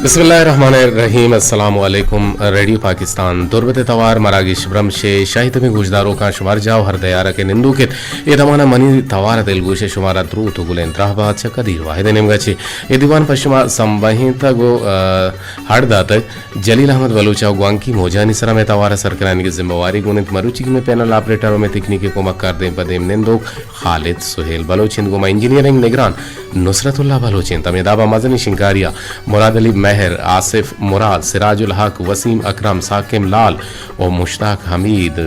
बिस्मिल्लाहिर्रहमानिर्रहीम अस्सलामु अलैकुम रेडियो पाकिस्तान दुर्बत तवार मरागिश ब्रम शे शाहिद में गुजदारों का शुमार जाओ हर दयारा के निंदू के ये दमाना मनी तवार तेलुगुशे शुमारा द्रू तो गुलें द्राहबाद से कदीर वाहिद नेमगाची ये दीवान पश्चिमा संबहित गो हर दातक जलील अहमद बलूचा ग्वांकी मोजानी सरा में तवारा सरकरानी की जिम्मेवारी गुनित मरुचि में पैनल ऑपरेटरों में तकनीकी को मक्कार दें पदेम निंदो खालिद सुहेल बलोचिन गुमा इंजीनियरिंग निगरान नुसरतुल्लाह बलोचिन तमेदाबा मजनी शिंकारिया मुराद अली महर आसिफ मुराद सिराजुल हक वसीम अकरम साकिम लाल और मुश्ताक हमीद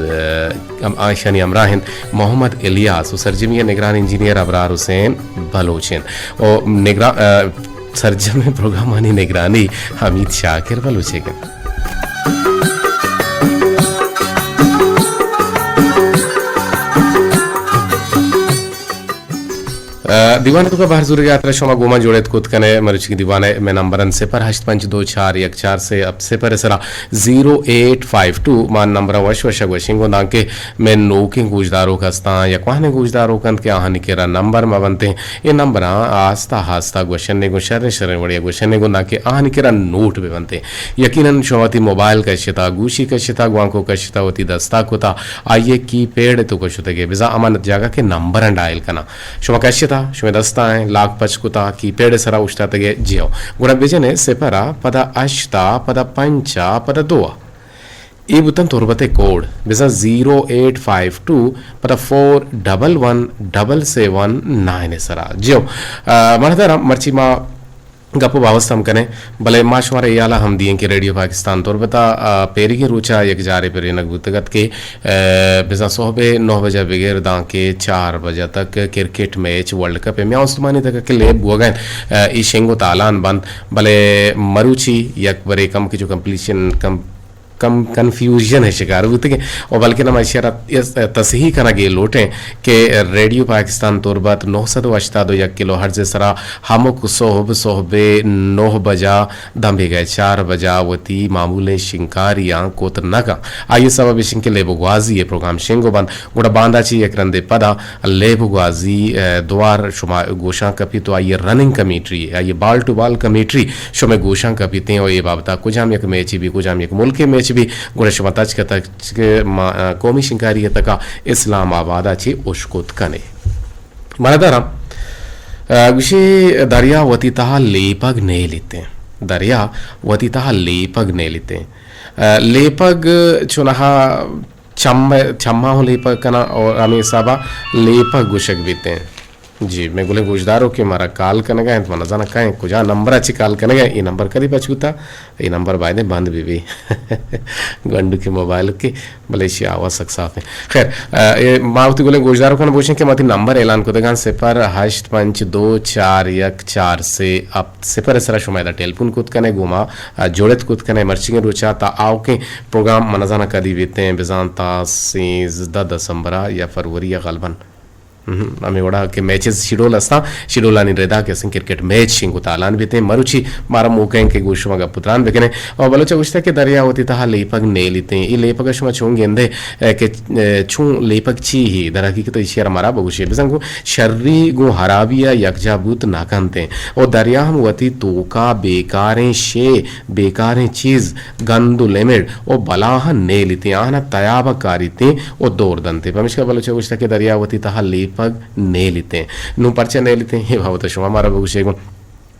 आयशनी अमराहिंद मोहम्मद इलियास और सरजमिया निगरान इंजीनियर अबरार हुसैन बलोचिन और निगरान सरजम प्रोग्रामानी निगरानी हमीद शाकिर बलोचिन दीवाने तो का बाहर जुरी यात्रा शोमा गोमा जोड़े खुद कने मरुच की दीवाने में नंबरन से पर 852414 से अब से पर सरा 0852 मान नंबर वश वश वशिंगो नाके में नोकिंग गुजदारों का स्ता या कहने गुजदारों कंत के आहानी केरा नंबर में बनते हैं ये नंबर आस्ता हास्ता गुशने को शरण वड़िया गुशने को नाके आहानी केरा नोट भी बनते हैं यकीनन शोवती मोबाइल का शिता गुशी का शिता ग्वांको का शिता होती दस्ता कोता आइए की पेड़ तो कुछ के बिजा अमानत जगह के नंबर डायल करना शोमा का शिता शुमे दस्ता है लाख पचकुता की पेड़ सरा उष्टा तगे जियो गुड़ा बेजने सेपरा पदा अष्टा पदा पंचा पदा दोआ ई बुतन तोरबते कोड बिसा 0852 पदा 411779 सरा जियो मनदरा मर्ची मा गप्पो बावस्तम कने भले माशवारे याला हम दिए कि रेडियो पाकिस्तान तौर बता पेरी के रूचा एक जारे पर नगुतगत के बिजा सोहबे 9 बजे बगैर दा के 4 बजे तक क्रिकेट मैच वर्ल्ड कप में उस्मानी तक के लेब बुगन ई शेंगो तालान बंद भले मरुची यक बरे कम की जो कंप्लीशन कम कंफ्यूजन है शिकार होते के और बल्कि ना इशारा तसही करना गे लोटे के रेडियो पाकिस्तान तौरबत 982 1 किलो हर्ज सरा हमक सोहबे 9 बजा दम्बे गए 4 बजा वती मामूले शिंकारियां कोत नगा आइए सबब शिंके लेबुगवाजी ये प्रोग्राम शेंगो बंद गुड़ा बांदा ची एक रंदे पदा लेबुगवाजी द्वार शुमा गोशा कपी तो आइए रनिंग कमेट्री आइए बाल टू बाल कमेट्री शुमे गोशा कपीते और ये बाबता कुजाम एक मैच भी कुजाम एक मुल्क मैच भी गुरश मतच के कौमी शिंकारी तका इस्लामाबाद ची उश्कुत कने मनदरा विषे दरिया वती तहा लेपग ने लेते दरिया वती तहा लेपग ने लेते लेपग चुनहा चम्मा हो लेपग कना और हमें साबा लेपग गुशक बीते जी मैं गुले गुजदारों के मारा काल करने गए तो जाना कहें कुछ नंबर अच्छी काल करने गए ये नंबर कभी बचूता ये नंबर बायने बंद भी गंडू के मोबाइल के मलेशिया आवाज सकसाफ है खैर मावती गुले गुजदारों को पूछें कि माती नंबर ऐलान को देगा सिपर 8524 से अब सिपर सरा शुमायदा टेलीफोन कुद कने घुमा जोड़त कुद कने मर्चिंग रुचा ता आओ के प्रोग्राम मनाजाना कदी बीते हैं बिजानता से 10 दिसंबर या फरवरी या गलबन हमें वड़ा के मैचेस शेड्यूल अस्ता शेड्यूल आनी रेदा के क्रिकेट मैच शिंगु तालान भी थे मरुची मारा मोकें के गुशमा का पुत्रान बेकने और बलोचा गुश्ता के दरिया होती था लेपग ने लेते ये लेपग शुमा छूं गेंदे के छूं लेपग ची ही दर की तो इशारा मारा बगुशे बिसंगु शर्री गु हराबिया यकजाबूत नाकनते और दरिया हम वती तोका बेकारें शे बेकारें चीज गंदु लिमिट और बलाह ने लेते आना तयाबा कारीते और दौर दंते पमिशका बलोचा गुश्ता के दरिया होती था पग ने लेते हैं नु पर्चे ने लेते हैं ये भाव तो शुमा मारा बगुशे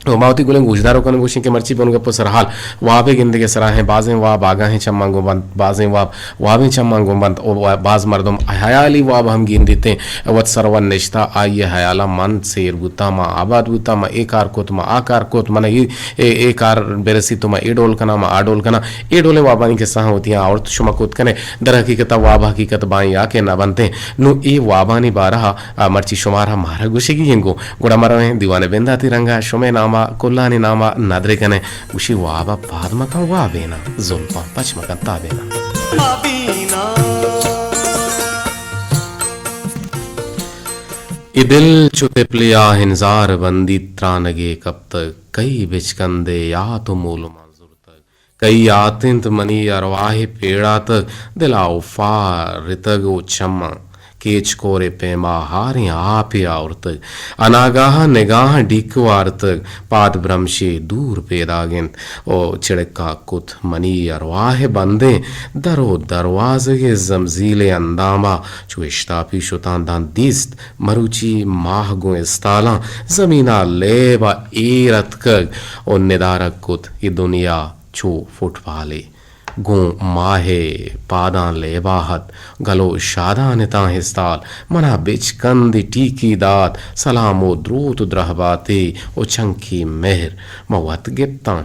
मावती गुलें गुजदारों का गुशी के मर्ची बन गए सरहाल वहाँ भी गिंदे के सरा हैं बाजें वाह बागा हैं चम्मा गुबंद बाजें वाह भी चम्मा गुबंद और बाज मर्दम हयाली वाब हम गिन देते वत सरवन निश्ता आइए हयाला मन सेर गुता मा आबाद गुता मा एकार कोत मा आकार कोत मन एकार बेरसी तो मा एडोल कना मा आडोल कना एडोले वाबानी के सहा होती हैं और शुमा कोत कने दर हकीकत वाब हकीकत बाई आके ना बनते नु ए वाबानी बारहा मर्ची शुमारा मारा गुशी की हिंगो गुड़ा मरा दीवाने बेंदा तिरंगा शुमे नाम कुल्लानी नामा नादरे कने उशी वाबा बाद मका वाबेना जुल्फा पचमका ताबेना इदिल चुते प्लिया हिंजार बंदी त्रानगे कब तक कई बिचकंदे या तो मूल मंजूर तक कई आतिंत मनी अरवाहे पेड़ा तक दिलाओ फा रितग चम्मा केच कोरे पेमा हारे आप औरतक अनागाह निगाह डिक वार्तक पाद भ्रमशे दूर पेदागिंत ओ चिड़का कुत मनी अरवाह बंदे दरो दरवाजे जमजीले अंदामा चुश्तापी शुतांदान दिस्त मरुची माह गो इस्ताला जमीना लेबा एरतक ओ निदारक कुत ये दुनिया छो फुटपाले गो माहे पादां लेबाहत गलो शादानिता हिस्ताल मना बिच कंदी टीकी दात सलामो द्रूत द्रहबाते ओ चंकी मेहर मवत गित्ता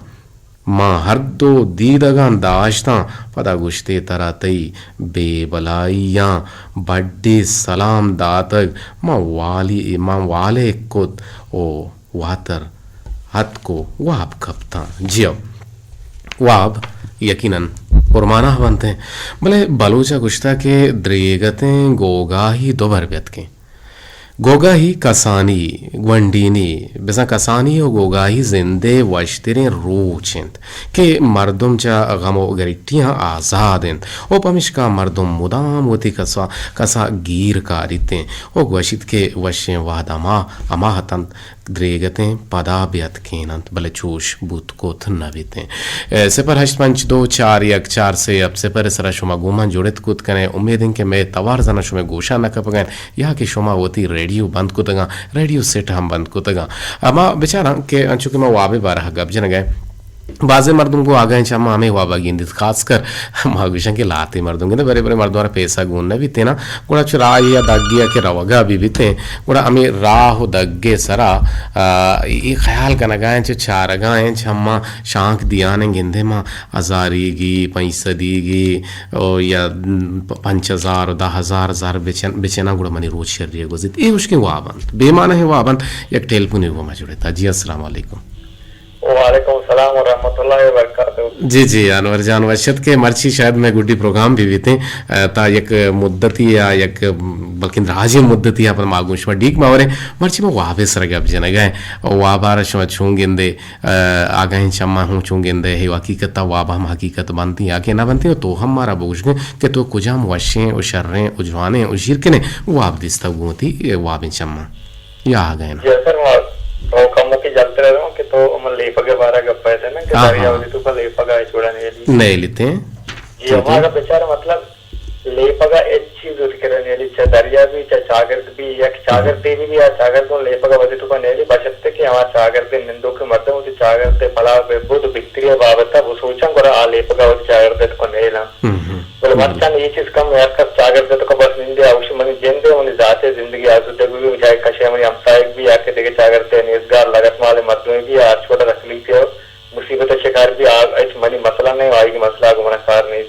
मां हरदो दीदगां दाश्ता पदा गुश्ते तरा तई बेबलाइयां बड्डे सलाम दातक मां वाले कुत ओ वातर हत को वाब कपता जियो वाब यकीनन पुरमाना बनते हैं भले बलूचा गुश्ता के द्रेगतें गोगा ही दो बरबत के गोगा ही कसानी ग्वंडीनी बिसा कसानी और गोगा ही जिंदे वश्तरें रोचेंत के मर्दुम चा गमो गरिटियां आजादेंत ओ पमिश्का मर्दुम मुदाम होती कसा गीर कारितें ओ ग्वशित के वशें वादमा अमाहतंत द्रेगतें पदा ब्यत केनंत भले चूश बुत कोथ नवितें सिपर 85241 से अब सिपर सरा शुमा गुमान जुड़त कुत कने उम्मीदें के मैं तवार जना शुमे गोशा न कपगन या के शुमा होती रेडियो बंद कुतगा रेडियो सेट हम बंद कुतगा अमा बेचारा के अंचुके मैं वाबे बारह गब जन गए बाजे मर्दों को आ गए चमा हमें वाबा गिंदित खासकर मागुशन के लाते मर्दों के बड़े बड़े मर्दों पैसा गुनने भी थे ना गुड़ा चुरा या दग्गिया के रवगा भी थे गुड़ा हमें राह दग्गे सरा ये ख्याल करना गाएं जो चार गाएं छम्मा शांख दियाने गिंदे माँ हजारीगी पैसा दीगी और या 5,000 10,000 बेचना गुड़ा मनी रोज शर्रिया गुजित ये उसके वाबंत बेमाना है वाबंत एक टेलपुनी वो मौजूद था जी अस्सलाम वालेकुम। वालेकुम सलाम व रहमतुल्लाहि व बरकातहू। जी जी अनवर जान वशत के मर्ची शायद मैं गुड्डी प्रोग्राम भी बीते ता एक मुद्दती या एक बल्कि राजी मुद्दती अपन मागुश में डीक मावरे मर्ची में वाबे सरगे अब जन गए वाबार शमा छूंगिंदे आगे चम्मा हूँ छूंगिंदे हे हकीकत वाब हम हकीकत बनती आके ना बनती तो हमारा बोझ के तो कुजाम वशें उशर्रें उजवाने उशीर के ने वाब दिस्ता गुती वाबें चम्मा या आ गए ना तो कमो की जलते रहे हो कि तो हम लेपगे बारा गप्पे थे ना कि दरिया वाली तो का लेपगा छोड़ा नहीं लेते हैं जी हमारा बेचारा मतलब लेपगा एक चीज उसके रहने वाली चाहे दरिया भी चाहे चागर्द भी या चागर्द भी या चागर्द को लेपगा वजह तो का नहीं बचते कि हमारा चागर्द निंदो के मर्द हो चागर्द फला बहुत बिक्री बाबत वो सोचा को आ लेपगा वो चागर्द को नहीं ला बोले मतलब ये चीज कम यार कब चागर्द तो बस निंदे औषध मनी जेंदे उन्हें जाते जिंदगी आजुदे भी चाहे कशे मनी हमसायक भी आके देखे चागर्द निस्गार लगत वाले मर्दों भी यार छोटा तकलीफ है मुसीबत शिकार भी आज मनी मसला नहीं आएगी मसला को मना सार नहीं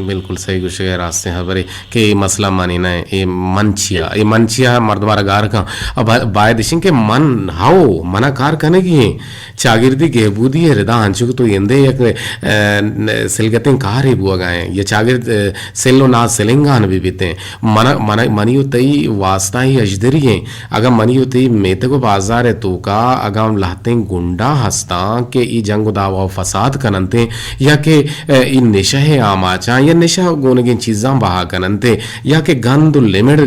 बिल्कुल सही कुछ रास्ते हैं बरे के मसला मानी ना ये मनचिया मर्दवारा गार का अब बाय दिशिंग के मन हाओ मना कार करने की चागिर्दी गेबूदी है रिदा अंचुक तो येंदे एक सिलगतें कार ही बुआ गए ये चागिर्द सेलो ना सिलेंगान भी बीते मना मना मनियो तई वास्ता ही अजदरी है अगर मनियो तई मेते को बाजार है तो का अगर लाते गुंडा हस्ता के ई जंग दावा फसाद कनंते या के ई निशा है आमाचा या निशा गोनगे चीज़ां बहा कनंते या के गंद लिमिट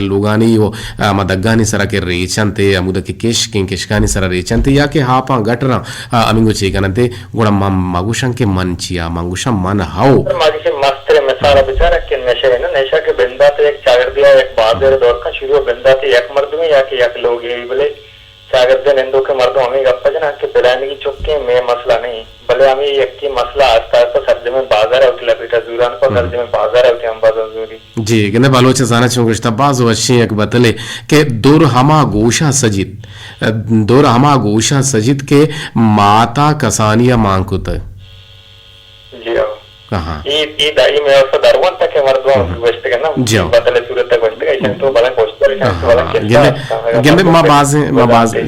लोगानी वो मदग्गानी सरा के रेचंते अमुद के केशकानी सरा रेचंते या के हापा गटरा अमिंगो चेकनंते गुड़ा मगुशं के मन चिया मंगुशं मन हाओ मागिशे मस्त मिसाल बेचारा के नशे है ना नशा के बंदा तो एक चागर दिया एक बादर दौर का शुरू बंदा तो एक मर्द में या के एक लोग है बोले चागर दे निंदो के मर्दों हमें गप्पा जना के बिलाने की चुपके में मसला नहीं भले हमें एक की मसला आस्ता आस्ता सर्दे में बाजार होती लपेटा जुरान को सर्दे में बाजार होती हम बाजार जरूरी जी किन्ने बालोचे जाना चाहूँगा इस तबाज वशी एक बतले के दूर हमा गोशा सजित के माता कसानिया मांगकुत जी हाँ ये दाई में ऐसा दरवन तक है मर्दों वस्ते का ना बतले सूरत तक वस्ते का तो बला कोस्टर तो बला gende ma baze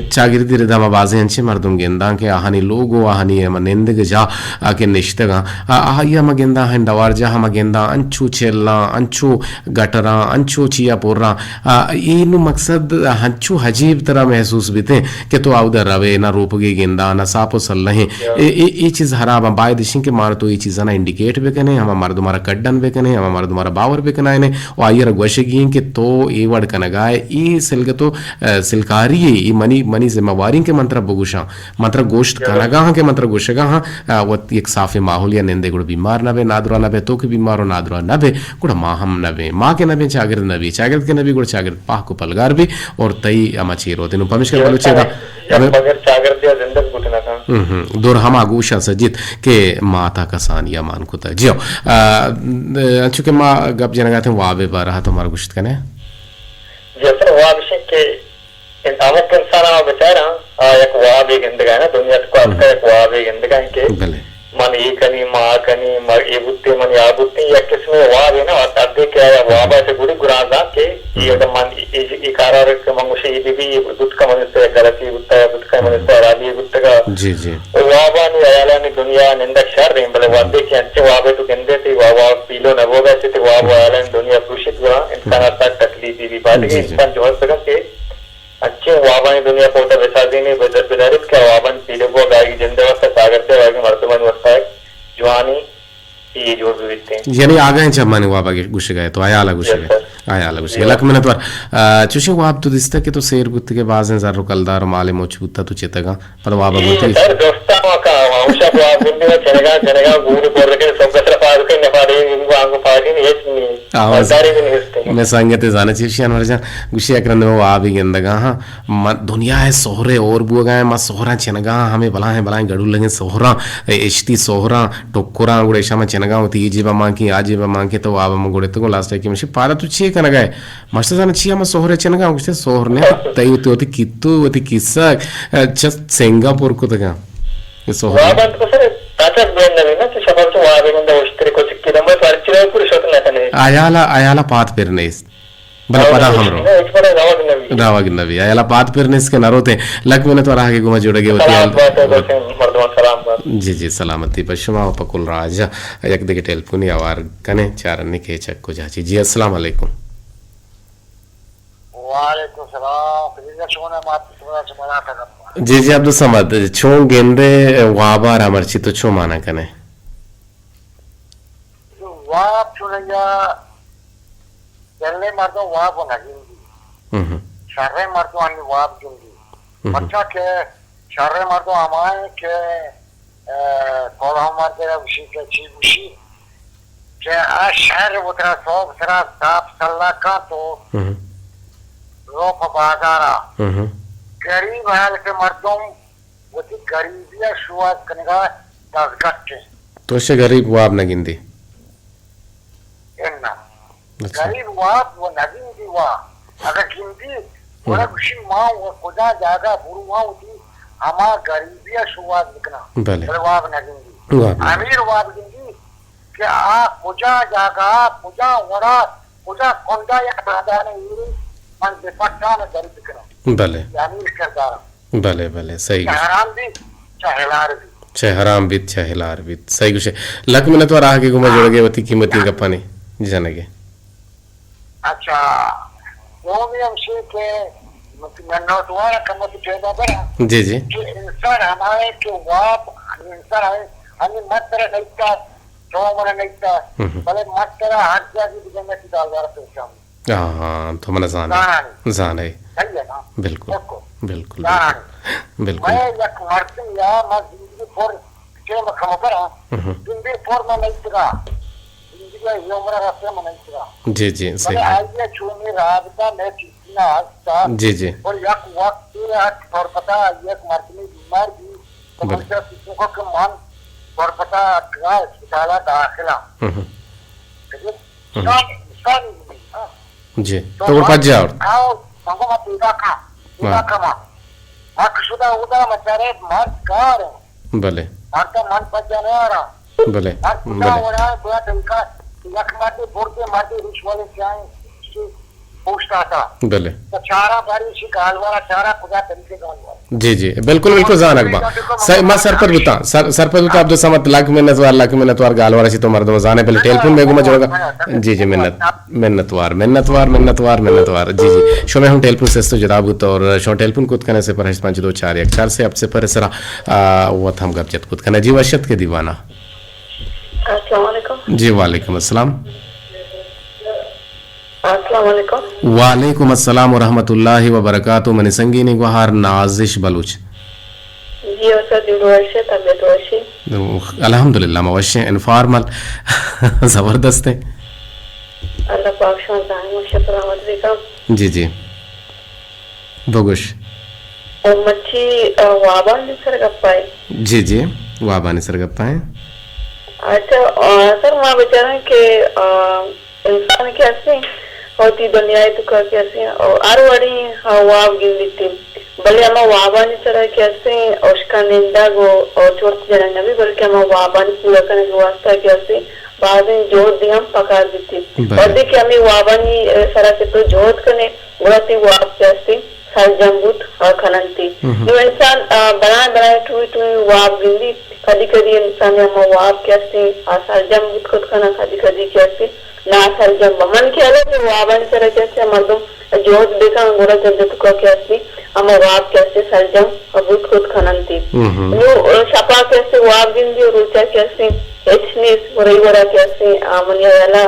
chagirdi rida ma baze anche mardum genda ke ahani logo ahani ma nende ja ke nishtega ahya ma genda han dawarja ha ma genda anchu chella anchu gatara anchu chiya porra inu maksad hanchu hajib tarah महसूस bite ke to auda rave na roopge genda na sapo sallahe e चीज हरा हम bye दिशिं के मार तो ये चीज ना इंडिकेट बेकने हम मार तुम्हारा कड्डन बेकने हम मार तुम्हारा बावर बेकना है ने और आयर गोशगिं के तो ए वर्ड कनगाय ई सिलगे तो सिलकारी ई मनी मनी जिम्मेवारी के मंत्र बगुशा मंत्र गोश्त कनगा के मंत्र गोशगा हां वो एक साफे माहौल या नेंदे गुड़ बीमार नबे नादरा नबे तो के बीमार हो नादरा नबे गुड़ माहम नबे मां के नबे चागिर के नबी गुड़ चागिर पाह को पलगार भी और तई अमचीरो तिनु पमिश के बोलो चेदा अगर चागर दिया जिंदगी गुटना था दूर हम आगूशा सजित के माता कसान या मान कुता जियो चूंकि माँ गप जनगाते वाबे बा रहा तुम्हारा गुश्त कने जैसे वाबे के अमुक इंसान बेचारा एक वाबे गिंदगा ना दुनिया को आपका एक वाबे गिंदगा के भले मन ये कनी माँ कनी मर ये बुत्ते मन या बुत्ते या किसमें वाबे ना और तब क्या है वाबा से गुड़ी गुराजा के ये तो मन ये कारार के मंगुशे ये भी बुत का मन से गलती बुत्ता है बुत का मन से राजी बुत्ता का जी जी वाबा ने आयाला ने दुनिया निंदा शर रहे भले वादे के अच्छे वाबे तो गंदे थे वाबा पीलो न वो गए थे वाबा आयाला ने दुनिया दूषित हुआ इंसान आता तकलीफ भी बात है इंसान जो हर सका के अच्छे वाबा ने दुनिया पोता बेसादी ने बेदारित क्या वाबा ने पीले वो गाय की जिंदगी का सागर से वागे मर्दमन वस्ता है जवानी ये जो भी वित्ते यानी आ गए जब मैंने वाबा के गुस्से गए तो आया अलग गुस्से गए आया अलग गुस्से लक मैंने तो चुशी वाब तो दिसता कि तो शेर बुत्त के बाज़ ज़ारो कलदार माले मोच बुत्ता तो चेतगा पर वाबा बोलते सर दोस्ता का वंशा वाब बुंदी में चलेगा गुरु पर के सब कसर पार के नपारे इनको आंगो पार्टी नहीं है आवाज दारी भी नहीं है मैं संगते जाने चिशियान वर्जन गुस्से करन में वाब गंदगा हां दुनिया है सोहरे और बुआ गए मा सोहरा चनगा हमें बलाएं गड़ू लगे सोहरा एचटी सोहरा टोकोरा गुड़े शाम चनगा होती जीवा मां की आजीवा मां की तो वाब म गुड़े तो लास्ट की मशी पारा तू ची कनगा मस्त जाने चिया मा सोहरे चनगा गुस्से सोहरने तई होती कित्तू होती किस्सा जस्ट सिंगापुर को तगा ये सोहरा वाब तो सर ताता बेन नवी ना तो शबर तो वाब गंदा उस्त्री को चिक्की दम तो अर्चिरा पुरुष होता ना ने आयाला पात पेरने बला पदा हमरो रावग नबी आयाला पात पेरने इसके नरोते लक मैंने तो रागे गुमा जोड़गे होती जी जी सलामती पशुमा पकुल राजा एक दिके टेलीफोन आवार कने चारने के चक को जाची जी अस्सलाम वालेकुम वालेकुम सलाम जी जी अब्दुल समद छो गेंदे वाबार अमरची तो छो माना कने वाब चुनया जल्ले मर्दो वाब ना जिंदी शर्रे मर्दो अन्य वाब जिंदी अच्छा के शर्रे मर्दो हमारे के कॉल हमारे उसी के चीज़ के शहर उतरा सब सरा साफ सल्ला का तो रोप बाजारा गरीब हाल के मर्दों वो थी गरीबिया शुरुआत करने का 10 घंटे तो से गरीब वाब न गिंदी इन्ना गरीब वाब वो नदीम दी वा अगर गिंदी वो खुशी माँ वो खुदा जागा बुरु माँ होती हमा गरीबिया शुरुआत निकला भले वाब नदीम दी अमीर वाब गिंदी कि आ खुजा जागा खुजा वरा खुजा कोंडा या दादा ने ये मन बेपट्टा ने गरीब निकला भले अमीर करदारा भले भले सही हराम भी चाहेलार भी चहराम बित चहलार बित सही कुछ लक मैंने तो राह के गुमा जोड़गे वती कीमती गप्पानी जनगे अच्छा वो भी हमसे के नन्नो तुम्हारा कम तो पैदा बना जी जी कि इंसान हमारे के वाप इंसान हमें मत तरह नहीं था तो मना नहीं था भले मत तरह हर जगह की जगह की दालदार पे शाम हाँ तो मना जाने सही है ना बिल्कुल बिल्कुल बिल्कुल मैं एक मर्द या मैं जिंदगी फोर के मैं खम करा जिंदगी फोर में नहीं सका जिंदगी ये उम्र रास्ते में नहीं सका जी जी सही आज ये छूने राबता मैं कितना हंसता जी जी और एक वक्त ये और पता एक मर्द में बीमार भी तो मुझे किसी को के मन और पता क्या अस्पताल दाखिला ठीक है जी तो वो पज जाओ आओ संगो मत इदा का अक्सुदा उदा मचारे मत कार भले मारता मन पज जाने आ रहा भले अक्सुदा हो रहा है बुआ तरीका एक माटे बोलते माटे रिश्वले चाहे पूछता था बले तो चारा बारी सी गालवारा चारा खुदा तरीके गालवारा जी जी बिल्कुल बिल्कुल जान अकबा सर मैं सर पर बता सर पर बता अब्दुल समद लाख मिन्नत वार गाल वाला सी तो मर्द जाने पहले टेलीफोन में गुमा जोड़ेगा जी जी मिन्नत वार जी जी शो में हम टेलीफोन से तो जवाब होता और शो टेलीफोन कुछ करने से पर 52414 से अब से पर सरा वो हम गप जत कुछ करना जी वशत के दीवाना अस्सलाम वालेकुम। जी वालेकुम अस्सलाम अस्सलाम वालेकुम। वालेकुम अस्सलाम व रहमतुल्लाहि व बरकातुहू मनी संगीनी गुहार नाजिश बलूच जी और सर दिन वर्षे तबियत वर्षे अल्हम्दुलिल्लाह मवश्य इनफॉर्मल जबरदस्त है अल्लाह पाक शान दाइम शुक्र रहमत बिकम जी जी बगुश और मच्छी वाबान सर गप्पाए जी जी वाबानी सर गप्पाए अच्छा सर मां बेचारा के इंसान कैसे होती दुनिया तो कैसे और आरवाड़ी वाब गिंदी भले हम वाबानी सर कैसे उसका निंदा गो और चोट जरा नबी बल्कि हम वाबानी पूरा करने के वास्ते कैसे बाद में जोत दी हम पका देती और देखिए हमें वाबानी सरा के तो जोत करने उड़ती वाब कैसे हर जंबूत खननती जो इंसान बनाए टूई वाब गिंदी कभी कभी इंसान हम वाब कैसे सर जंबूत खुद खाना कभी कैसे ना सर जंब मन के अलग वाबानी सरा कैसे मर्दम जोत देखा गोरा जंबूत को कैसे हम वाब कैसे सर जंब बूत खुद खननती जो शपा कैसे वाब गिंदी और ऊंचा कैसे एचनीस वरा कैसे मनियाला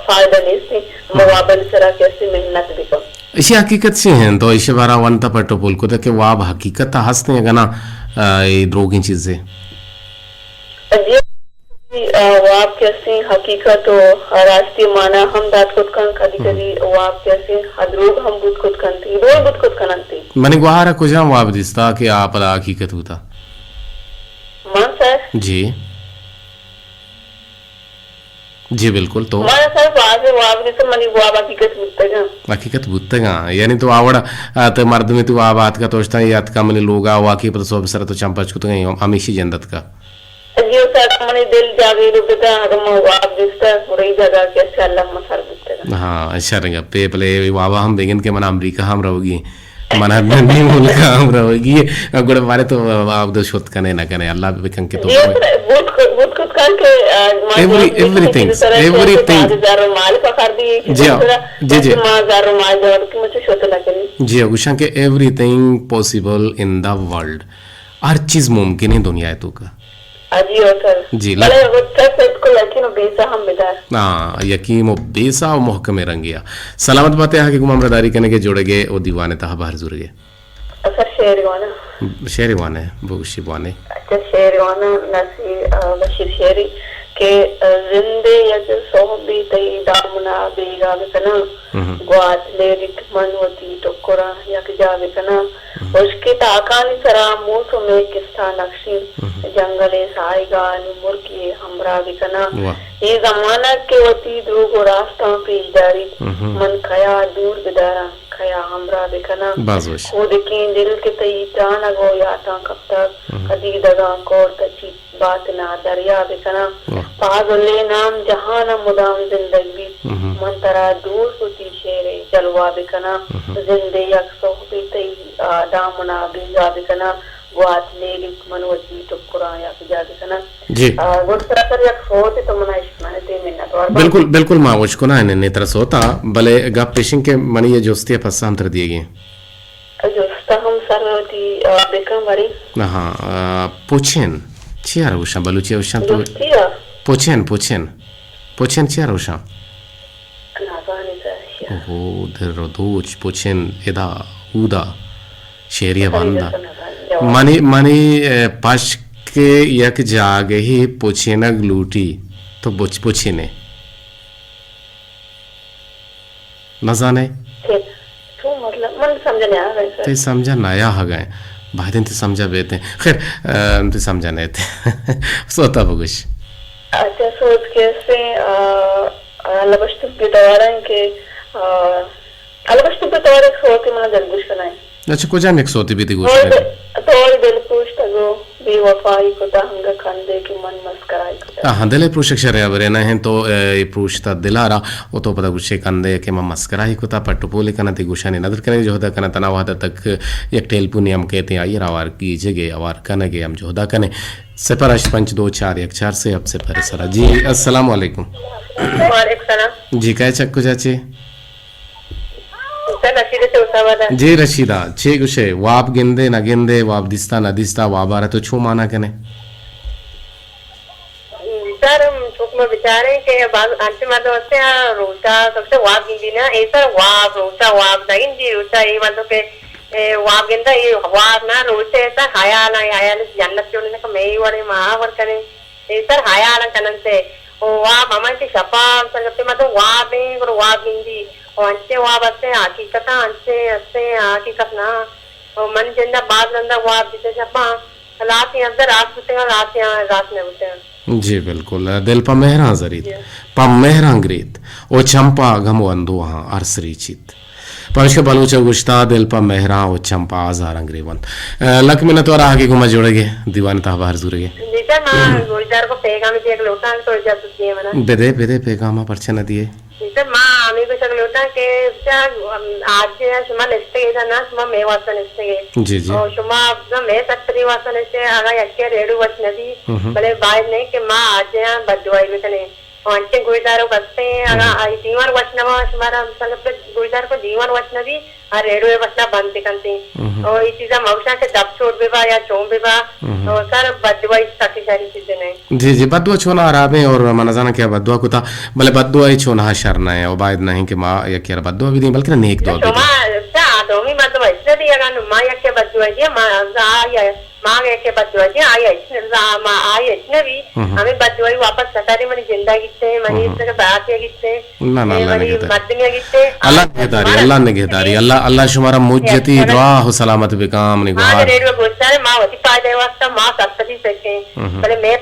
फायदा नहीं हम वाबानी सरा कैसे मेहनत दिखा इसी हकीकत से हैं तो इसे बारा वंता पट्टो बोल को कि वाब हकीकत हंसते हैं गना ये द्रोगी चीजें वाब कैसे हकीकत हो राष्ट्रीय माना हम दात खुद कन कदी कदी वाब कैसे हदरोग हम बुत खुद कनती दो बुत खुद कनती मने गुहारा कुछ हम वाब दिसता कि आप ला हकीकत होता मान सर जी जी बिल्कुल तो मान sir Wahab Wahab this money Wahab हकीकत बुत्तगा यानी तो आवड़ तो मर्द में तो आ बात का तोचता याद का मने लोगा वाकी पर सो सर तो चंपच कुत गई हमेशा जन्नत का जी सर मने दिल जागे रुपता हम वाब दिसता रही जगह कैसे अल्लाह मसर बुत्तगा हां अच्छा रंगा पे प्ले वावा हम बेगन के मन अमेरिका हम रहोगी मन नहीं मुल्क हम रहोगी गुड़ मारे तो आप दो शोत कने ना कने अल्लाह भी कंके तो बुत खुद करके एवरीथिंग माल पकड़ दी जी माल जोड़ के मुझे शोत ना करी जी अगुशा के everything possible in the world हर चीज मुमकिन है दुनिया तो का जी सर जी हाँ यकीन वो बेसा और मोहकम रंगिया सलामत बातें यहाँ की गुमामदारी करने के जोड़ेगे वो दीवाने तहा बाहर जुड़ेगे शेरी वाने बुशी वाने अच्छा शेरी वाना नसी बशीर शेरी के जिंदे यज सोहबी तई दामना बेगा बिकना ग्वात लेरिक मनवती टोकरा यक जा बिकना उसके ताकानी सरा मोसो में किस्ता नक्शी जंगले साइगा मुर्गी हमरा बिकना ये जमाना के वती द्रुगो रास्ता पेश जारी मन खया दूर बिदारा खया हमरा बिकना खुद की दिल के तई जान गो याता कब तक कदी दगा कोर तची बात ना दरिया बिकना पागले नाम जहान मुदाम जिंदगी मन तरा दूर सुती शेरे जलवा बिकना जिंदे यक सोहबी तई दामना बिगा बिकना ग्वात लेलिक मनवती टुकरा या जा बिकना जी गुस्सा कर यक सोते तो मना इश्माने ते मिन्नत और बिल्कुल बिल्कुल मां उसको ना ने तरह सोता भले गप पेशिंग के मनी ये जोस्ती पस्सा हम तर दिए गए जोस्ता हम सरवती बेकम वरी हां पूछेन चियार उषा बलुची उषा तो पूछेन चियार उषा ओहो धर दोच पूछेन एदा उदा शेरिया बंदा मनी पाश के यक जागे ही पूछेना ग्लूटी तो बुच पूछेने न जाने तो मतलब मन समझने आ गए तो समझा नया आ गए भाई दिन तो समझा बेते खैर तो समझा नहीं थे सोता बगुश अच्छा सोच के से अलबश्तु के दौरा के अलबश्तु के दौरा सोच के मन जलगुश बनाए अच्छा को जाने सोती भी थी गुश तो दिल कुछ तगो भी बेवफाई खुदा हंगा खंदे की मन मस्कराई खुदा हाँ दिले प्रूशक्षर बरेना है तो ये प्रूशता दिलारा वो तो पता गुच्छे कंदे के मैं मस्करा ही कुता पट्टू पोले कना ती गुशाने नदर कने जो होता कना तनाव हद तक एक टेलपुनी हम कहते हैं आइए आवार की जगह आवार कने के हम जो होता कने सेपराश 52414 से अब से परे सरा जी अस्सलाम वालेकुम वालेकुम सलाम जी काय चक्कू चाचे सर रशीद से उसावादा जी रशीदा छे गुशे वाप गिंदे न गिंदे वाप दिस्ता न दिस्ता वाबारा तो छू माना कने सर सुख में विचारे के बाद अंतिम मतलब से रोटा सबसे वाप गिंदी ना ऐसा वाप रोटा वाप दाइन जी रोटा ये मतलब के वाप गिंदा ये वाप ना रोटे ऐसा हायाला हायाला जन्नत के उन्हें का मेई वाले महावर करे ऐसा हायाला कनन से ओ वाप हमारे की शपाल संगते मतलब वाप नहीं और वाप गिंदी और अंचे वाप असे हकीकता अंचे असे हकीकत ना और मन जिंदा बाद नंदा वाप जिसे शपा रात के अंदर रात बुतेगा रात में बुतेगा जी बिल्कुल दिल पा मेहरा जरीत पा मेहरा अंग्रेत ओ चंपा घमो अंदो हाँ अरसरी चित पविश के बलूचा गुश्ता दिल पा मेहरा ओ चंपा आजार अंग्रेवंत लक मिनट और आगे घुमा जोड़ेगे दीवान ता बाहर जुड़ेगे जैसा माँ गोलदार को पैगाम दिया कि लोटा तो जब दिए मना बेदे बेदे पैगामा परचे न दिए जैसे माँ हमें को शक्ल होता के आज शुमा लिस्टे गए ना शुमा मैं वासन लिस्टे गए जी जी और शुमा मैं सत्तरी वासन लिस्टे अगर यक्के रेडू वच नदी भले बाहर नहीं कि माँ आज यहाँ बदवाई में तने और अंचे गुलदारों बसते हैं अगर जीवन वचना माँ शुमारा मतलब गुलदार को जीवन वचना दी और रेडू है वचना बंद करते और इस चीज़ मौसा के दब छोड़ बेबा या चों बेबा और सर बदवाई साथी सारी चीजें नहीं जी जी बदुआ छोना आरामे और मनाजाना क्या बदुआ को था भले बदुआ ही छोना शरना है और बाद नहीं कि माँ या क्या बदुआ भी नहीं बल्कि नेक दुआ भी दोमी बदवा इसने दिया गान माँ या के बदवा दिया माँ आया माँ या के बदवा दिया आया इसने माँ आया इसने भी हमें बदवा वापस सतारी मनी जिंदगी से मनी इसने बात या किससे ना ना अल्लाह ने मदनिया किससे अल्लाह ने घेदारी अल्लाह अल्लाह शुमारा मुज्जती दुआ हो सलामत बिकाम नि माँ गुहार रेड में बहुत सारे माँ होती पाए वास्ता माँ सत्पति सके भले मैं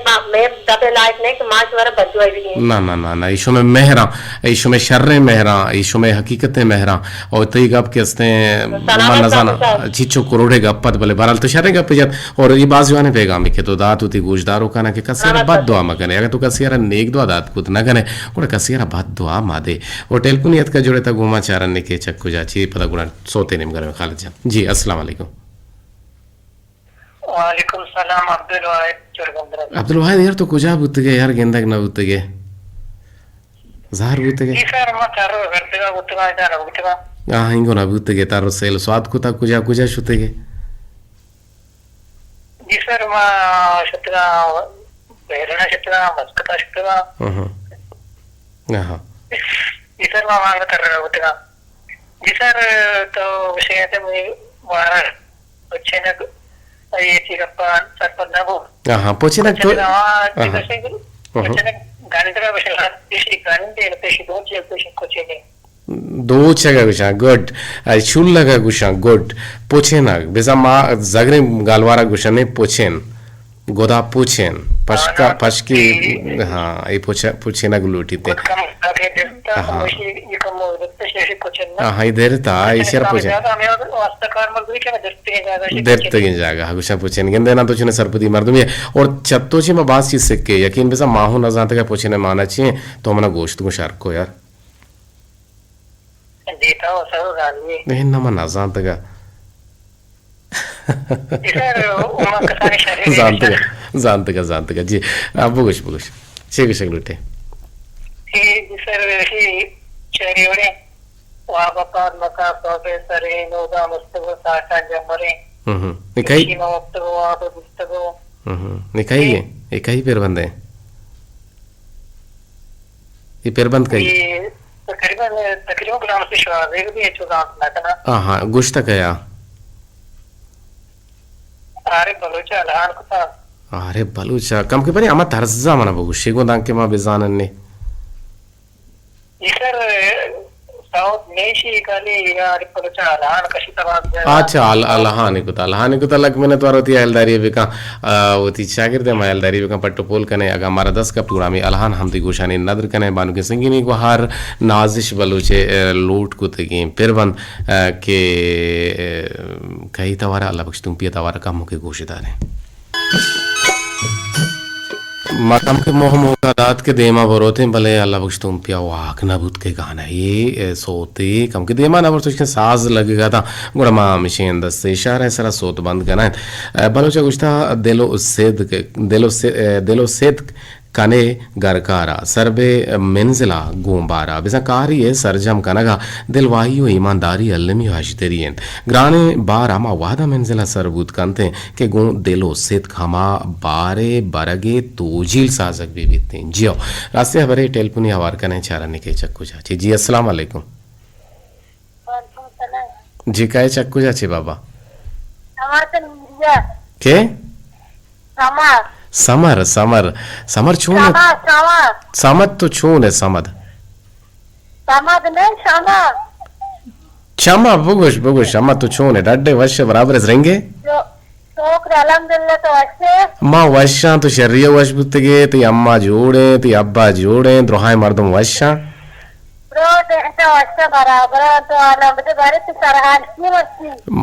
दबे लायक नहीं कि माँ शुमारा बदवा भी नहीं ना ना ना ना ईशो में मेहरा ईशो में शर्रे मेहरा ईशो में हकीकतें मेहरा और तई गप के हस्ते मनाजाना चीचो करोड़े गप पद भले बराल तो शर्रे गप जत और ये बाजू आने पैगाम के तो दात उती गुजदारो का ना के कसियारा बद दुआ मगने अगर तो कसियारा नेक दुआ दात कुत न गने कोड़ा कसियारा बद दुआ मादे और टेलपुनियत का जोड़े ता घुमा चारन ने के चक्कू जाची पता गुणा सोते निम घर में खालिद जान जी अस्सलाम वालेकुम वालेकुम सलाम अब्दुल वाहिद चुरगंदरा अब्दुल वाहिद यार तो कुजा बुत गए यार गेंदा न बुत गए जार बुत गए जी सर मैं तारो करतेगा उतना इधर उतना हाँ हिंगो ना बुत गए तारो सेल स्वाद कुता कुजा कुजा शुते गए जी सर मैं शतरा बेरना शतरा मस्कता शतरा हाँ जी सर मैं मांग कर रहा उतना जी सर तो विषय है मुझे वार अच्छे ना ये चीज़ अपन सर पर ना वो हाँ पोचे ना तो गाने का विषय है किसी गाने के पेशी दो चीज़ पेशी कुछ नहीं दो चगा गुशा गुड शुल लगा गुशा गुड पोछे ना बेजा मा जगरे गालवारा गुशा ने पोछेन गोदा पोछेन पशका पशकी हाँ ये पोछे ना गुलूटी ते हाँ इधर था इशर पोछे देर तक जागा गुशा पोछेन गेंदे ना तो चुने सरपति मर्दुम ये और चत्तो ची में बात चीज सिक्के यकीन बेजा माहू ना जानते का पोछे ने माना चाहिए तो हमना गोश्त को शार्क को यार नहीं ना मना जानते का जानते का जी आप बुगुश शेख शेख लुटे सर चरियोड़े वाबकार मका प्रोफेसर नोदा मुस्तफा साटा जमरे निकाई मुस्तफा वाब मुस्तफा निकाई है एक ही पेर बंद है ये पेर बंद कई तकरीबन ग्राम से शायद भी है चुनाव ना करना हाँ गुश्त कया अरे बलूचा अलहान को था अरे बलूचा कम के बने आमा तरजा मना बगु शेगो दांग के माँ बेजानन ने इधर साउथ नेशी काली यार बलूचा अलहान कशी तरह अच्छा अलहान को लग मैंने तो आरोती एलदारी बेका होती शागिर्द है एलदारी बेका पट्टो पोल कने अगा हमारा 10 का पूरा में अलहान हमती गोशानी नदर कने बानु के संगीनी को हार नाजिश बलूचे लोट को तगी पिरबंद के कई तवारा अल्लाह बख्श तुम पिया तवारा काम के गोशेदार है मकम के मोह मोकादात के देमा बरोते भले अल्लाह बख्श तुम पिया वाक ना भूत के गाना ये सोते कम के देमा ना बरतो इसके साज लगेगा था गुड़ा माँ मिशेन दस्ते इशारा है सारा सोत बंद करना है बलोचा कुछ था दिलो सेद कने गरकारा सरबे मंजिला गोंबारा बिसा कारी है सरजम कनगा दिलवाही ईमानदारी अल्लमी हाशितरियन ग्राने बार आमा वादा मंजिला सरबूत कंते के गो दिलो सेत खमा बारे बरगे तोजील साजक भी बीते जियो रास्ते हमारे टेलपुनी हवार कने चारा निके चक्कू चाची जी अस्सलाम वालेकुम जी काय चक्कू चाची बाबा के समर समर समर छून समद तो छून है समद क्षमा बुगुश बुगुश क्षमा तो छून है डड्डे वश बराबर रहेंगे माँ वशा तो शरीय वश बुत्तगे ती अम्मा जोड़े ती अब्बा जोड़े द्रोहाय मर्दम वशा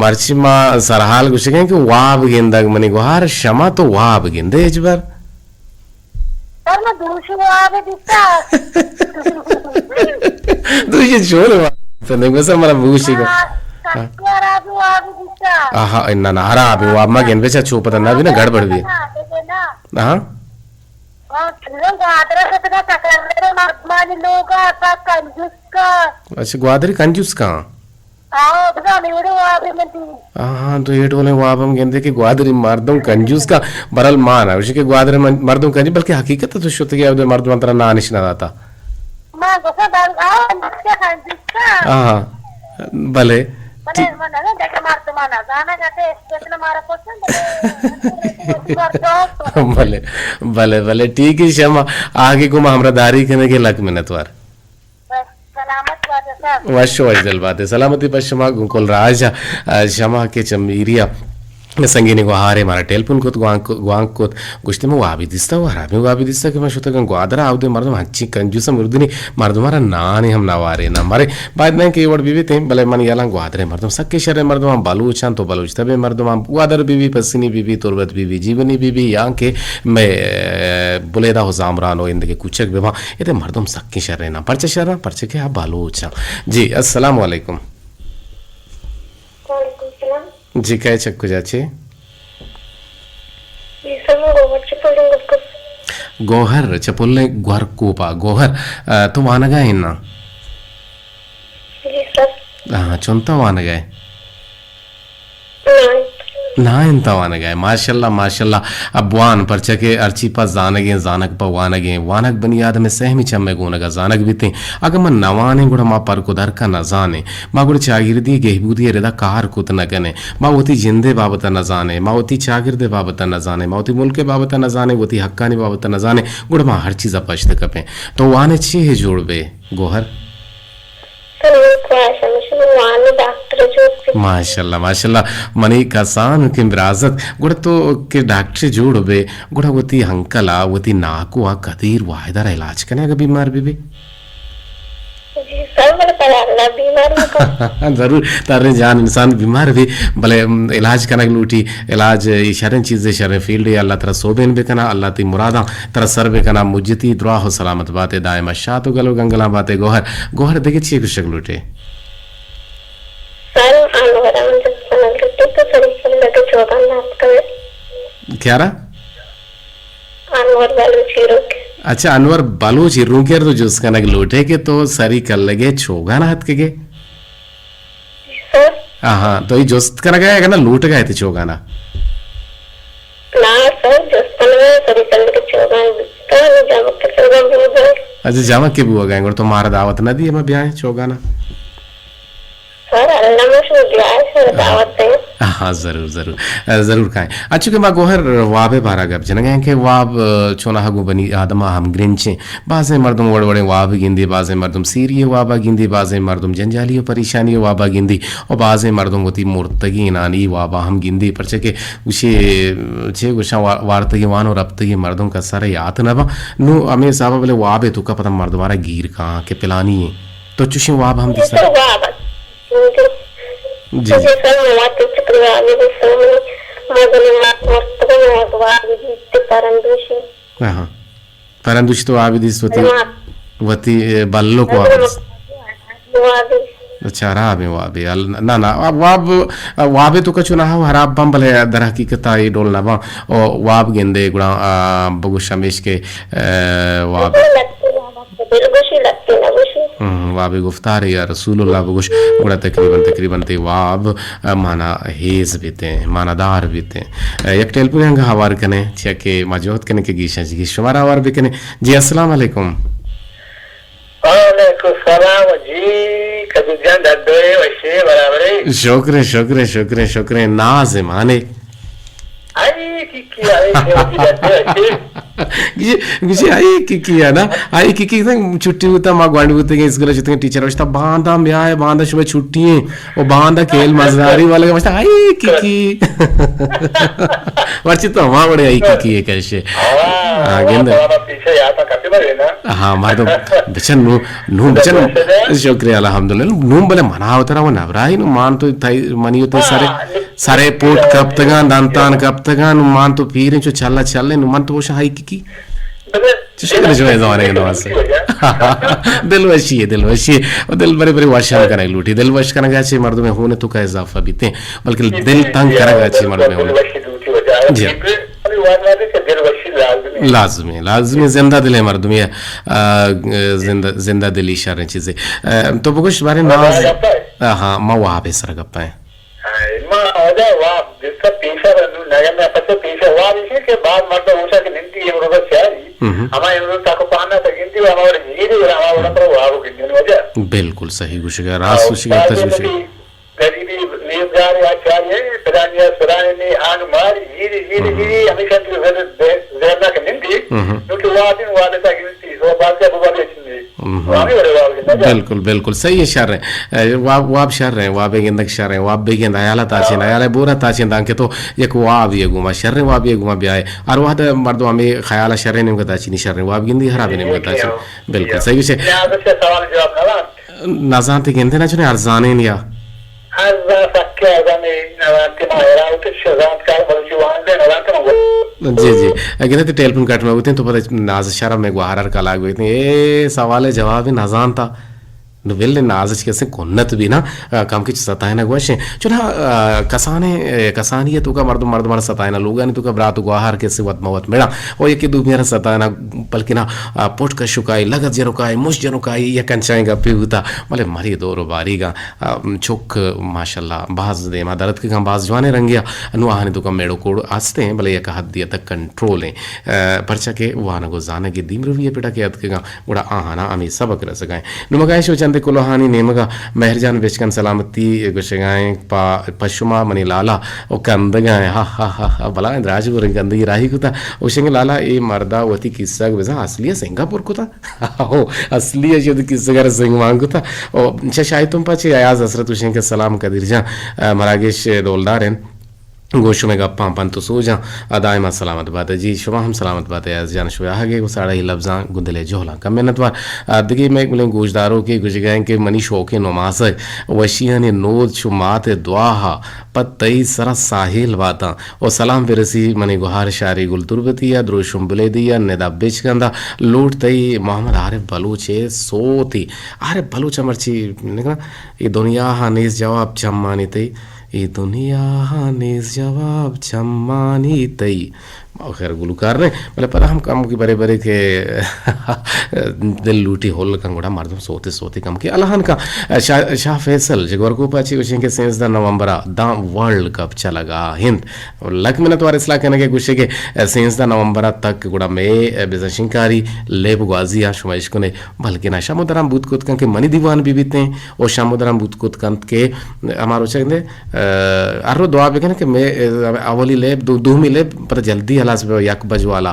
मर्ची माँ सरहाल कुछ कि वाब गेंदा मनी गुहार क्षमा तो वाब गेंदे इस बार दूसरी छोड़ तो नहीं बस हमारा भूषी को आहा इन्ना नारा अभी वाब माँ गेंद बेचा छू पता ना भी ना गड़बड़ भी हाँ अच्छा ग्वादरी कंजूस कहाँ हाँ तो ये टोले वाब हम कहते कि ग्वादरी मर्दों कंजूस का बरल मान है उसी के ग्वादरी मर्दों कंजूस बल्कि हकीकत तो शुद्ध के अब मर्द मंत्रा ना निशना आता हाँ भले भले भले भले ठीक है क्षमा आगे को हमरा दारी करने के लक मिनट वार वश वश जल बात है सलामती पर क्षमा गुकुल राजा क्षमा के चमीरिया संगीनी को हारे मारा टेलपुन को ग्वांग को गुश्ते में वाबी दिस्ता वो हरामी वाबी दिस्ता कि मैं शुद्ध गं ग्वादरा आवदे मर्दम हच्ची कंजूसा मुर्दनी मर्दम हमारा नानी हम नवारे ना मारे बाद में के वर्ड बीवी थे भले मन याला ग्वादरे मर्दम सक्के शरे मर्दम हम बालूचान तो बालूच तबे मर्दम हम ग्वादर बीवी पसीनी बीवी तुरबत बीवी जीवनी बीवी यहाँ के मैं बुलेदा हो जामरान हो इनके कुचक बेवा ये तो मर्दम सक्के शरे ना परचे के आप बालूचा जी अस्सलाम वालेकुम जी काय चक्कू जाचे गोहर चपुल्ले ग्वार कोपा गोहर तो वाना गए ना हाँ चुनता वाना गए ना इंता वाना गए माशाल्लाह माशाल्लाह अब वान परचा के अर्ची पास जानगे जानक पा वानगे वानक बनी आदम में सहमी चम्मे गोनगा जानक बीते अगर मन नवाने गुड़ा मा पर को दर का न जाने मा गुड़ चागिरदी गेहबूदी रेदा कार कुत न गने मा वती जिंदे बाबत न जाने मा वती चागिरदे बाबत न जाने मा वती मुल्के बाबत न जाने वती हक्कानी बाबत न जाने गुड़ मा हर चीज अपश्त कपे तो वाने छे जोड़बे गोहर माशाल्लाह माशाल्लाह मनी कसान के विरासत गुड़ तो के डॉक्टर जोड़ बे गुड़ा वती हंकला वती नाकू आ कदीर वाहिदा इलाज करने अगर बीमार भी जरूर तारे जान इंसान बीमार भी भले इलाज करने लूटी इलाज शरण चीजें शरण फील्ड अल्लाह तरह सोबेन बे कना अल्लाह ती मुरादा तरह सर बे कना मुज्जती दुआ हो सलामत बातें दायमा शाह तो गलो गंगला बातें गोहर गोहर देखे चाहिए कुछ लूटे क्या रहा अच्छा अनवर बालूच रूकेर तो जुस कनक लूटे के तो सरी कर लगे छोगा ना हाथ के हाँ तो ये जुस कनक गया ना लूट गए थे छोगा ना अच्छा जामक के बुआ गए तो मारा दावत ना दी हमें ब्याह छोगा ना हाँ जरूर जरूर जरूर खाएं अच्छु के माँ गोहर वाबे बारा गप जन गए के वाब छोना हगु बनी आदमा हम ग्रिंचे बाजे मर्दम वड़ वड़े वाब गिंदी बाजे मर्दम सीरिये वाबा गिंदी बाजे मर्दम जंजालियो परेशानी वाबा गिंदी और बाजे मर्दम होती मुर्तगी नानी वाबा हम गिंदी परचे के उसे छे गुशा वार्तगी वानो रब्तगी मर्दम का सारा याद न बा नु हमें साबा बोले वाबे तो का पता मर्दवारा गिर कहाँ के पिलानी है तो चुशी वाब हम दिसा जी हाँ फरंदुश तो आबिदिस वती बल्लो को अच्छा राबे वाबे ना ना वाबे तो कछु ना हो हराब बम भले दर हकीकत आई डोल ना बा और वाब गेंदे गुड़ा बगु शमेश के वाबे वाबे गुफ्तार या रसूलुल्लाह बगुश गुड़ा तकरीबन ते वाब माना हेज बीते मानादार बीते एक टेलपुर हंग हवार कने छके मजोत कने के गीशा जी शुमारा हवार भी कने जी अस्सलाम वालेकुम वालेकुम सलाम जी कभी जान दे वैसे बराबर शुक्र नाज़िम आने आई की आई गिजे आई की ना आई की छुट्टी होता मां ग्वांडी होते के स्कूल जितने टीचर वस्ता बांधा ब्याह बांधा सुबह छुट्टी है और बांधा खेल मजदारी वाले वस्ता आई की वर्षित तो वहां बड़े आई की है कैसे हां गेंद पीछे या तो काफी बड़े ना हां मार तो बचन नु बचन शुक्रिया अल्हम्दुलिल्लाह नु बले मना होता वो नवराई नु मान तो मनी होते सारे पोट कब तक दांतान कब तक मान तो पीर जो चलने नु मन तो वो हाई की शुक्र जो है जमाने के नवाज से दिल वशी है और दिल बड़े बड़े वाशा करने लूटी दिल वश करने गया चाहिए मर्दों में होने तो का इजाफा बीते बल्कि दिल तंग करेगा चाहिए मर्दों में होने जी लाजमी जिंदा दिल है मर्दों में जिंदा दिली शार चीजें तो वो कुछ बारे नाज हाँ माँ वहाँ पे सर गप्पा है जिसका पेशा नगर में पचे पेशा हुआ इसी के बाद मतलब ऊंचा की गिनती है उनका शायरी हमारे उन्होंने ताको पाना तक गिनती है हमारे जीरे हमारा पर वाह वो गिनती वजह बिल्कुल सही गुशगा रास गुशगा तजुशे गरीबी लेवदार आचार्य प्रधानिया सुराने आन मारी जीरे हमेशा तो ज़ेरना की गिनती क्योंकि वादिन वादता गिनती वो बात से बुबा बिल्कुल सही है शार है वाब शार है वाबे गेंदक शार है वाब गेंद आयाला ताचेन आयाला बोरा ताचेन दांके तो एक वाब ये गुमा शर है वाब ये गुमा भी आए और वाद मर्दो हमें ख्याल शर ने का ताची नहीं शर है वाब गेंदी हरा ने का ताची बिल्कुल सही है सवाल जवाब ना नाजांते गेंदे ना चने अरजाने या जी अगर तो टेलीफोन कट में होते हैं तो पता नाज शरा में गुहार का लाग होते हैं ये सवाल जवाब ही नाजान था नुवेल नाज कैसे कोन्नत भी ना काम की सताए ना गुआशे चुना कसाने तो का मर्द मर सताए ना लोग तो का ब्रात गुहार कैसे वत मवत मेरा और ये कि दुनिया सताए ना बल्कि ना पोट का शुकाई लगत जरुकाई मुश जरुकाई या कंचाई का पीता मतलब मरी दो बारी का चुक माशाल्लाह बाज दे मदरत के बाज जवाने रंगिया अनुहाने तो का मेड़ो कोड आस्ते हैं भले ये का हद दिया तक कंट्रोल है परचा के वाना को जाने की दीम रवि पेटा के हद के बड़ा आहाना अमी सबक रस गए नुमगाय चंद कुलोहानी नेमगा मेहरजान बेचकन सलामती गुशगाएं पशुमा मनी लाला और कंदगाएं हा भला राजपुर गंदगी राही कुता उशेंगे लाला ए मर्दा वती किस्सा बेजा असली सिंगापुर कुता हो असली जद किस्सा कर सिंगवांग कुता ओ शायद तुम पाचे आयाज हसरत उशेंगे सलाम कदीरजा मरागेश डोलदार हैं गोशु में गप्पा पन तो सोजा दायमा सलामत बात है जी शुभा हम सलामत बात है जान शुभ आगे वो साड़ा ही लफ्जा गुंदले जोहला कम मेहनतवार दिगी में बोले गोशदारों के गुज गए के मनी शौक नमाज वशिया ने नोद शुमात दुआ पतई सरा साहिल बाता और सलाम बिरसी मनी गुहार शारी गुल तुरबती या द्रोशुम बुले दिया निदा बेच गंदा लूट तई मोहम्मद आरिफ बलूचे सोती आरिफ बलूच मर्ची ये दुनिया हानिस जवाब चम्मानी तई ये दुनिया हानिस जवाब चम्मानी तई खैर गुलकार ने मतलब पता हम कम की बड़े बड़े के दिल लूटी होल कंगोड़ा मर्दम सोते सोते कम के अल्लाहन का शाह फैसल जगवर को पाची उसे के 16 नवंबर द वर्ल्ड कप चलागा हिंद और लक में तो इसला कहने के गुस्से के 16 नवंबर तक गुड़ा में बेजशिंकारी लेब गाजिया शुमाइश को ने बल्कि ना शामुदराम बुतकुत के मनी दीवान भी बीते और शामुदराम बुतकुत कंत के हमारो चंदे अरो दुआ भी के मैं अवली लेब दो में लेब पर जल्दी यक बज वाला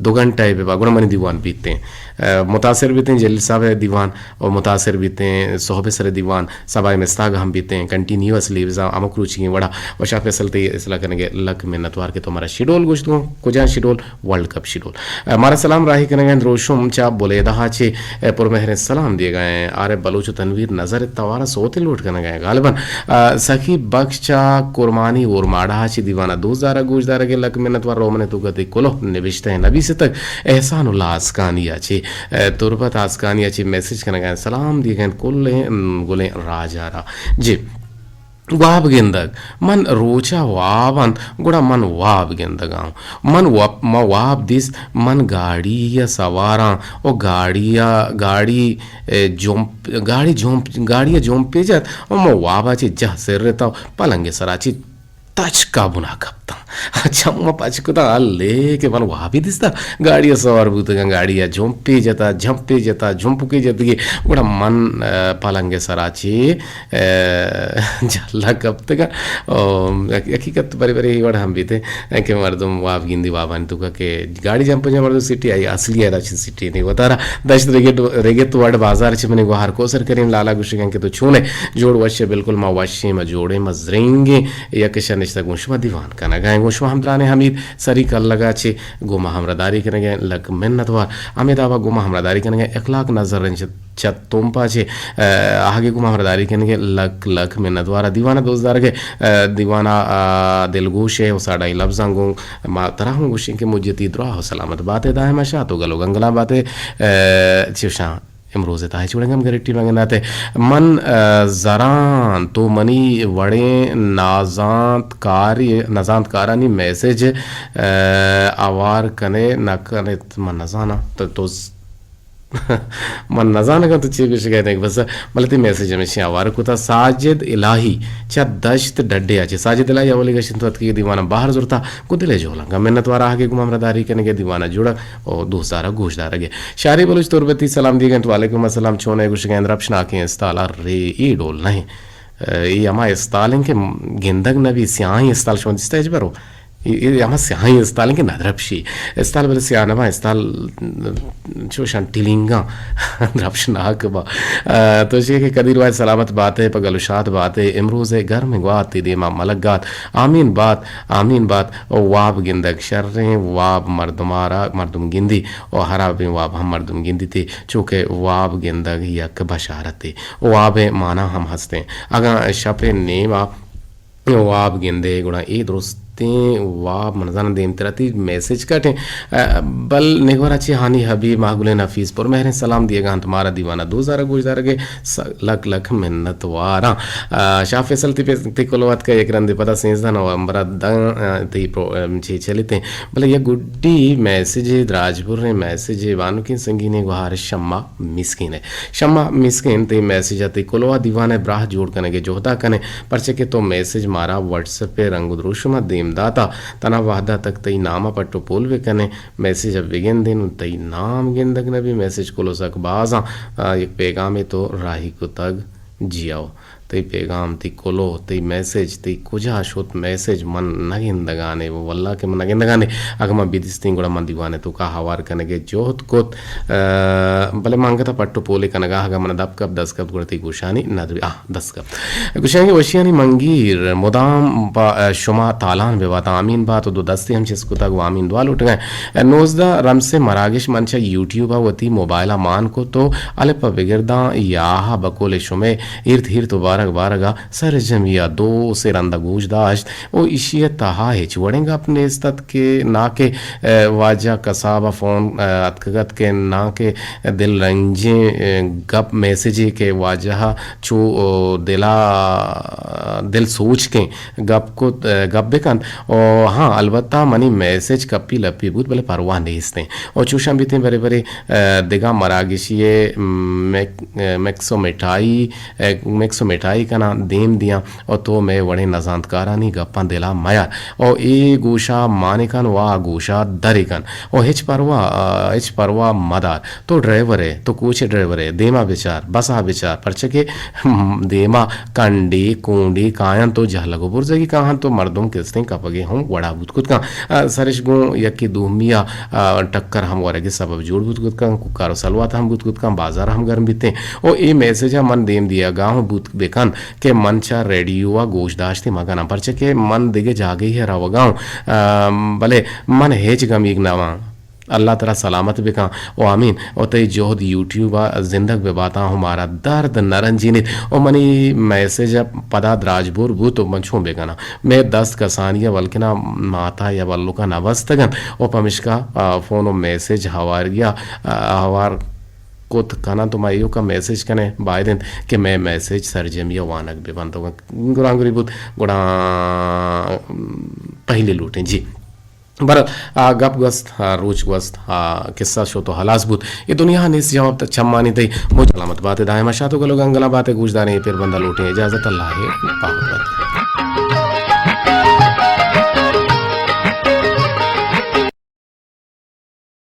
2 घंटे पे गुण मनी दीवान बीतते हैं मुतासर बीते हैं जलील साहब दीवान और मुतासर बीते हैं सोहब सर दीवान सबाई मस्ताग हम बीते हैं कंटिन्यूसली अमुक रुचि वड़ा और शाह फैसल ते इसला करेंगे लक में नतवार के तो हमारा शेड्यूल गुश्त कुजा शेड्यूल वर्ल्ड कप शेड्यूल हमारा सलाम राही करेंगे रोशुम चा बोले दहा चे पुरमहर सलाम दिए गए आरे बलूच तनवीर नजर तवारा सोते लूट करने गए गालिबन सखी बख्श चा कुरमानी और माड़ा चे दीवाना 2000 गोशदार के लक में नतवार रोमने तो गति कोलो निविष्ट है नबी से तक एहसानुल्लाह आसकानिया ची तुरबत आसकानिया ची मैसेज करने गए सलाम दिए गए कुल्ले गुले राजारा जी वाब गिंदग मन रोचा वावन गुड़ा मन वाब गिंदगाऊं मन वाब दिस मन गाड़ी या सवारा और गाड़ी जोंपे जात और मैं वाबाची जह सिर रहता पलंगे सराची तच का बुना कपता अच्छा मैं पचकुता ले के मन वहाँ भी दिसता गाड़िया सवार बुतगा गाड़िया झुंपे जता झुंपके जतगी गुड़ा मन पलंगे सराची जल्ला कपतगा हकीकत बरी बरी वड़ हम भी थे के मर्दम वाब गिंदी वाबान तुका के गाड़ी जंप जा मर्दम सिटी आई असली है राची सिटी नहीं बता रहा दश रेगेत वर्ड बाजार च मैंने गुहार कोसर करीम लाला गुशिगन के तो छूने जोड़ वश्य बिल्कुल मा वश्य में जोड़े मजरेंगे यकशन निश्ता गुशमा दीवान का ना गाएं गुशमा हमद्राने हमीद सरी कल लगा छे गुमा हमरादारी करेंगे लग मिन्नतवार अमिताबा गुमा हमरादारी करेंगे इखलाक नजर चत तोंपा छे आगे गुमा हमरादारी करेंगे लग लग मिन्नतवार दीवाना दोस्तदार के दीवाना दिलगोश है साडाई लफ्जांगो मा तरह गुशी के मुज्जती दुआ हो सलामत बातें दाए मशा तो गलो गंगला बातें चिशा इमरोज़ ताहे चुड़ेंगम गरीटी मंगनाते मन जरान तो मनी वड़े नाजांत कारानी मैसेज आवार कने न कने मन नजाना तो मन नजाना का तो चीज शिकायत है बस मलती मैसेज में आवार कुता साजिद इलाही चा दश्त डड्डे आचे साजिद इलाही अवली गशिन तो की दीवाना बाहर जुरता कुदिले जोलंगा मेहनत वारा आगे गुम हमरादारी करने के दीवाना जुड़ा और दोस्तारा गोशदार गे शारी बलुच तुरबती सलाम दी गए तो वालेकुम अस्सलाम छोने गुश के अंदर अपना के इस्ताला रे ई डोल नहीं ये हमा इस्तालें के गिंदग नबी स्याही इस्ताल शोन स्टेज बरो ama siyahi istalin ke nadrapshi istal bel siyana ma istal choshan tilinga nadrapshna akba to she ke kadir wa salamat baat hai pagalushat baat hai imroz hai घर में गवात दे मा मलगात आमीन बात ओ वाब गिंदक शर्रे वाब मर्दुम गिंदी और हरा बे वाब हम मर्दुम गिंदी थे चूंकि वाब गिंदक यक बशारत वाब माना हम हंसते अगर शपे नेवा वाब गिंदे गुणा ए दुरुस्त वाब मनजान देम तरती मैसेज कटे बल निगवराची हानि हबीब मागुले नफीस पर मेहरे सलाम दिएगा तुम्हारा दीवाना 2000 गुजदार के लख लख मिन्नत वारा शाह फैसल ती कोलवत का एक रंदे पता सेंसदा नवंबर ती छे चलते भले ये गुड्डी मैसेज राजपुर ने मैसेज वानु की संगीने गुहार शम्मा मिस्किन ती मैसेज आती कोलवा दीवाने ब्राह जोड़ कने के जोहदा कने परचे के तो मैसेज मारा व्हाट्सएप पे रंगुद्रोशुमा देमदाता तना वाहदा तक तई नामा पट्टो पोलवे कने मैसेज अब विगेन दिन तई नाम गेंदक ने भी मैसेज कोलो सक बाजा एक पैगाम तो राही को तग जियाओ तई पैगाम ती कोलो तई मैसेज तई कुजा शोत मैसेज मन नगिंदगाने वो वल्ला के मन नगिंदगाने अगमा बिदिस्ती गुड़ा मन दीवाने तो का हवार कने के जोत कोत भले मांगता पट्टो पोले कनगा हगा मन 10 कप 10 कप गुड़ती गुशानी नदवी 10 कप गुशानी वशियानी मंगीर मुदाम शुमा तालान बेवाता आमीन बात दो दस्ती हम चिस्कुता गो आमीन दुआ लुट गए नोजदा रम से मरागिश मनचा यूट्यूब वती मोबाइला मान को तो अले पविगिरदा याहा बकोले शुमे इर्द हिर तो बारगा सर जमिया दो से रंदा गूजदाश्त ओ इशिय तहा है चुड़ेंगा अपने इस्तत के ना के वाजा कसाबा फोन अतकगत के ना के दिल रंजे गप मैसेज के वाजहा चो दिल सोच के गप बेकन और हाँ अलबत्ता मनी मैसेज कपी लपी बूत भले परवाह नहीं इसने और चूशा भी थे बड़े बड़े दिगा मरागिशिये मैक्सो मिठाई का ना देम दिया और तो मैं वड़े नजांतकारा नहीं गप्पा दिला माया और ए गोशा मानिकन वा गोशा दरिकन और हिच परवा मदार तो ड्राइवर है तो कोच ड्राइवर है देमा विचार बसा विचार परचे के देमा कंडी कोंडी कायन तो जहलगो बुरजगी कहां तो मर्दों किस्ते कपगे हम वड़ा बुतकुत का सरिश गो यकी दूमिया टक्कर हम वरगे सबब जोड़ बुतकुत का कुकारो सलवात हम बुतकुत का बाजार हम गर्म बीते ओ ए मैसेज मन देम दिया गांव बुत बेकन के मन चा रेडियो गोशदाश्ती मगना परचे के मन दिगे जागे ही रवगांव भले मन हेज गमीग नवा अल्लाह तला सलामत बिका ओ आमीन ओ तई जोहद यूट्यूब जिंदग बे बाता हमारा दर्द नरंजीनित ओ मनी मैसेज पदाद राजबूर भूत ओ मंछो बेगना मैं दस्त कसानिया वलकिना माता या वल्लु का नवस्तगन ओ पमिश्का फोन ओ मैसेज हवारिया हवार कोत कना तो माइयो का मैसेज कने बायदन कि मैं मैसेज सरजमिया वानक बे बंदोगा गुरांगुरी बुत गुड़ा पहले लूटें जी बर गप गस्त रोच गस्त किस्सा शो तो हलास बुत ये दुनिया ने इस जवाब तक चम्मानी थी मुझ सलामत बातें दाए मशा तो गलो गंगला बातें गुजदाने फिर बंदा लूटे इजाजत अल्लाह है पाक